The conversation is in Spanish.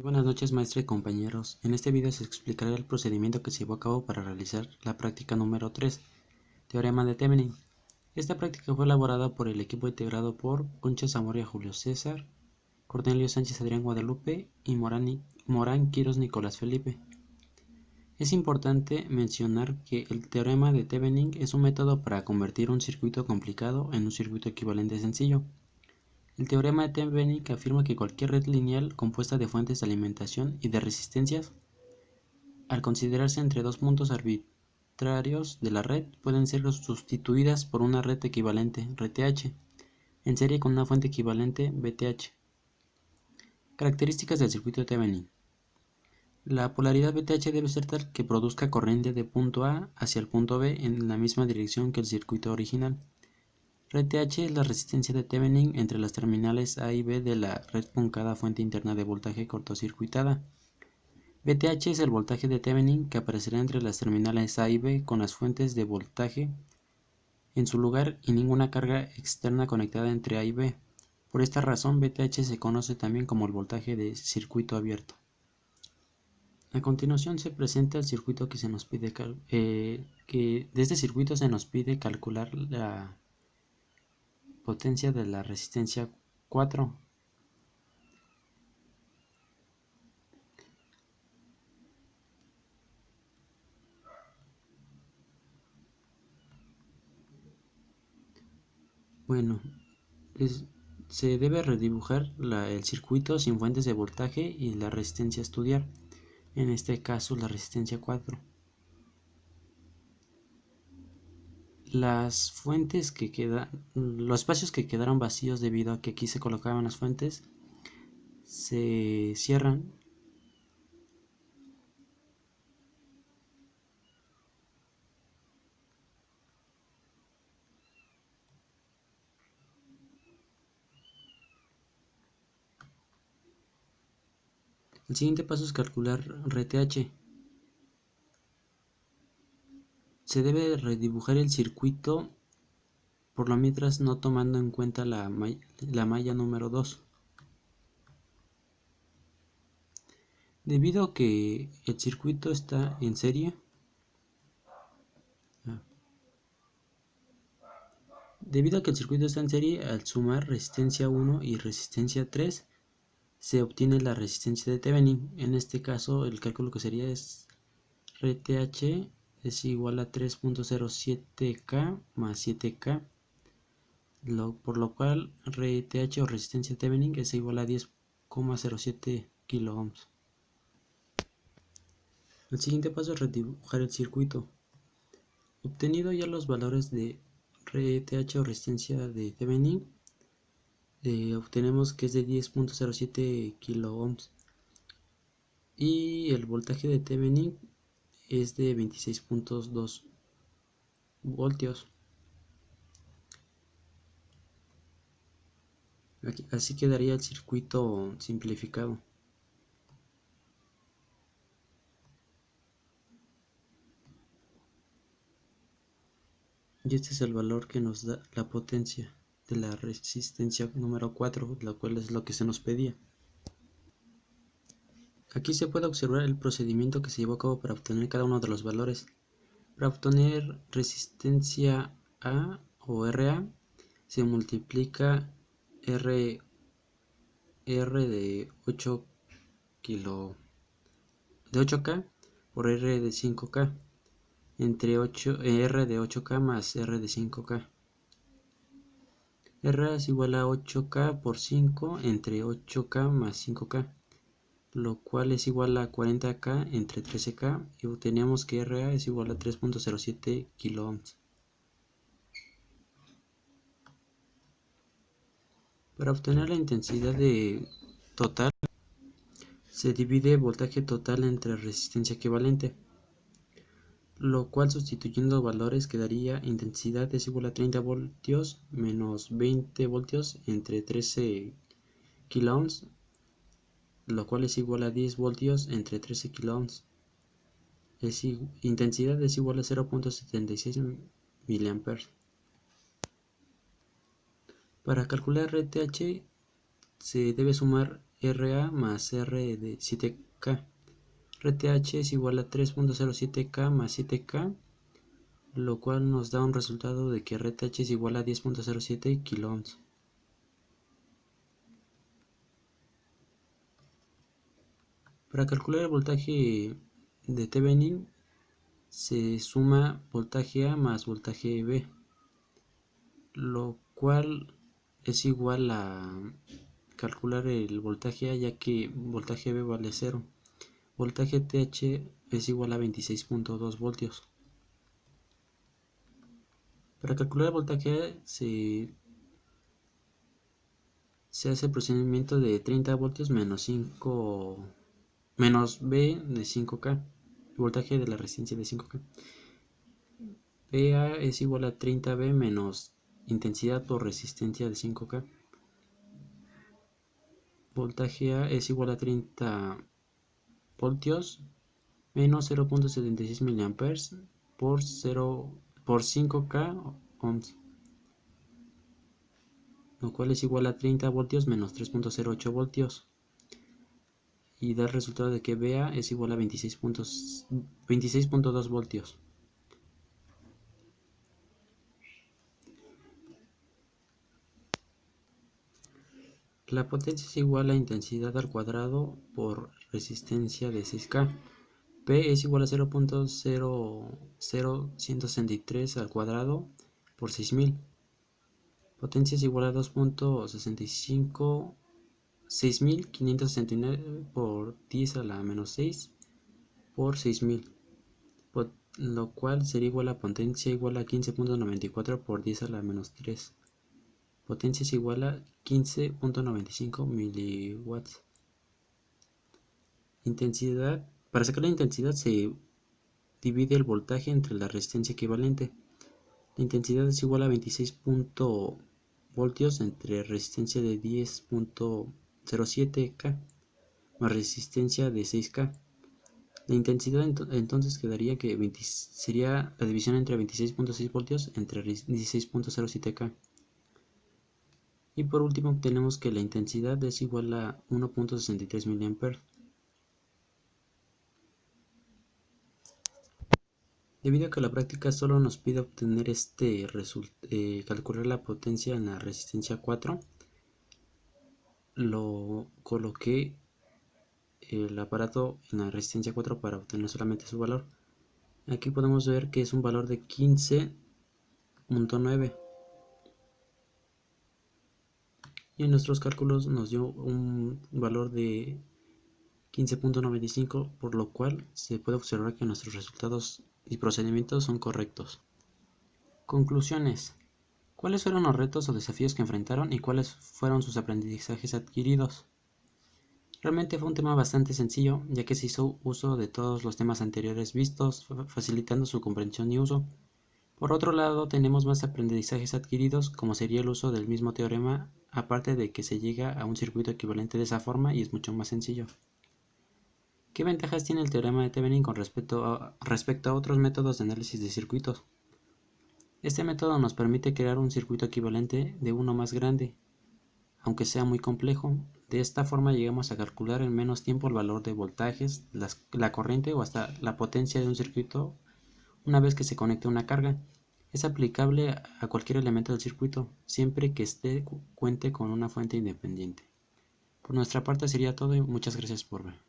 Buenas noches, maestra y compañeros. En este video se explicará el procedimiento que se llevó a cabo para realizar la práctica número 3, Teorema de Thevenin. Esta práctica fue elaborada por el equipo integrado por Concha Zamudio Julio César, Cornelio Sánchez Adrián Guadalupe y Morán Quirós Nicolás Felipe. Es importante mencionar que el Teorema de Thevenin es un método para convertir un circuito complicado en un circuito equivalente sencillo. El teorema de Thevenin afirma que cualquier red lineal compuesta de fuentes de alimentación y de resistencias, al considerarse entre dos puntos arbitrarios de la red, pueden ser sustituidas por una red equivalente, RTH, en serie con una fuente equivalente, VTH. Características del circuito de Thevenin. La polaridad VTH debe ser tal que produzca corriente de punto A hacia el punto B en la misma dirección que el circuito original. RTH es la resistencia de Thevenin entre las terminales A y B de la red con cada fuente interna de voltaje cortocircuitada. VTH es el voltaje de Thevenin que aparecerá entre las terminales A y B con las fuentes de voltaje en su lugar y ninguna carga externa conectada entre A y B. Por esta razón, VTH se conoce también como el voltaje de circuito abierto. A continuación se presenta el circuito que se nos pide de este circuito se nos pide calcular la potencia de la resistencia 4. Bueno, se debe redibujar el circuito sin fuentes de voltaje y la resistencia a estudiar, en este caso la resistencia 4. Las fuentes que los espacios que quedaron vacíos debido a que aquí se colocaban las fuentes, se cierran. El siguiente paso es calcular RTH. Se debe redibujar el circuito por lo mientras no tomando en cuenta la malla número 2. Debido a que el circuito está en serie, al sumar resistencia 1 y resistencia 3 se obtiene la resistencia de Thevenin. En este caso el cálculo que sería es RTH es igual a 3.07K más 7K, por lo cual RTH o resistencia Thevenin es igual a 10,07 kΩ. El siguiente paso es redibujar el circuito. Obtenido ya los valores de RTH o resistencia de Thevenin, obtenemos que es de 10.07 kΩ y el voltaje de Thevenin es de 26.2 voltios. Así quedaría el circuito simplificado. Y este es el valor que nos da la potencia de la resistencia número 4, la cual es lo que se nos pedía. Aquí se puede observar el procedimiento que se llevó a cabo para obtener cada uno de los valores. Para obtener resistencia A o RA se multiplica R de 8K por R de 5K entre R de 8K más R de 5K. R es igual a 8K por 5 entre 8K más 5K, lo cual es igual a 40K entre 13K, y obtenemos que RA es igual a 3.07 kΩ. Para obtener la intensidad total, se divide voltaje total entre resistencia equivalente, lo cual sustituyendo valores quedaría intensidad es igual a 30 voltios menos 20 voltios entre 13 kΩ, lo cual es igual a 10 voltios entre 13 kΩ. Intensidad es igual a 0.76 mA. Para calcular RTH se debe sumar RA más R de 7K. RTH es igual a 3.07K más 7K, lo cual nos da un resultado de que RTH es igual a 10.07 kiloohms. Para calcular el voltaje de Thevenin se suma voltaje A más voltaje B, lo cual es igual a calcular el voltaje A, ya que voltaje B vale 0. Voltaje TH es igual a 26.2 voltios. Para calcular el voltaje A se hace el procedimiento de 30 voltios menos B de 5K, el voltaje de la resistencia de 5K. VA es igual a 30B menos intensidad por resistencia de 5K. Voltaje A es igual a 30 voltios menos 0.76 mA por 5K ohms, lo cual es igual a 30 voltios menos 3.08 voltios, y da el resultado de que VA es igual a 26.2 voltios. La potencia es igual a intensidad al cuadrado por resistencia de 6K. P es igual a 0.00163 al cuadrado por 6000. Potencia es igual a 6569 por 10 a la menos 6 por 6000, lo cual sería igual a potencia igual a 15.94 por 10 a la menos 3. Potencia es igual a 15.95 miliwatts. Intensidad. Para sacar la intensidad se divide el voltaje entre la resistencia equivalente. La intensidad es igual a 26 voltios entre resistencia de 10.07K más resistencia de 6K. La intensidad entonces quedaría que sería la división entre 26.6 voltios entre 16.07K. Y por último tenemos que la intensidad es igual a 1.63 mA. Debido a que la práctica solo nos pide obtener calcular la potencia en la resistencia 4, lo coloqué el aparato en la resistencia 4 para obtener solamente su valor. Aquí podemos ver que es un valor de 15.9, y en nuestros cálculos nos dio un valor de 15.95, por lo cual se puede observar que nuestros resultados y procedimientos son correctos. Conclusiones. ¿Cuáles fueron los retos o desafíos que enfrentaron y cuáles fueron sus aprendizajes adquiridos? Realmente fue un tema bastante sencillo, ya que se hizo uso de todos los temas anteriores vistos, facilitando su comprensión y uso. Por otro lado, tenemos más aprendizajes adquiridos, como sería el uso del mismo teorema, aparte de que se llega a un circuito equivalente de esa forma y es mucho más sencillo. ¿Qué ventajas tiene el teorema de Thevenin con respecto a otros métodos de análisis de circuitos? Este método nos permite crear un circuito equivalente de uno más grande, aunque sea muy complejo. De esta forma llegamos a calcular en menos tiempo el valor de voltajes, la corriente o hasta la potencia de un circuito una vez que se conecte una carga. Es aplicable a cualquier elemento del circuito, siempre que cuente con una fuente independiente. Por nuestra parte sería todo y muchas gracias por ver.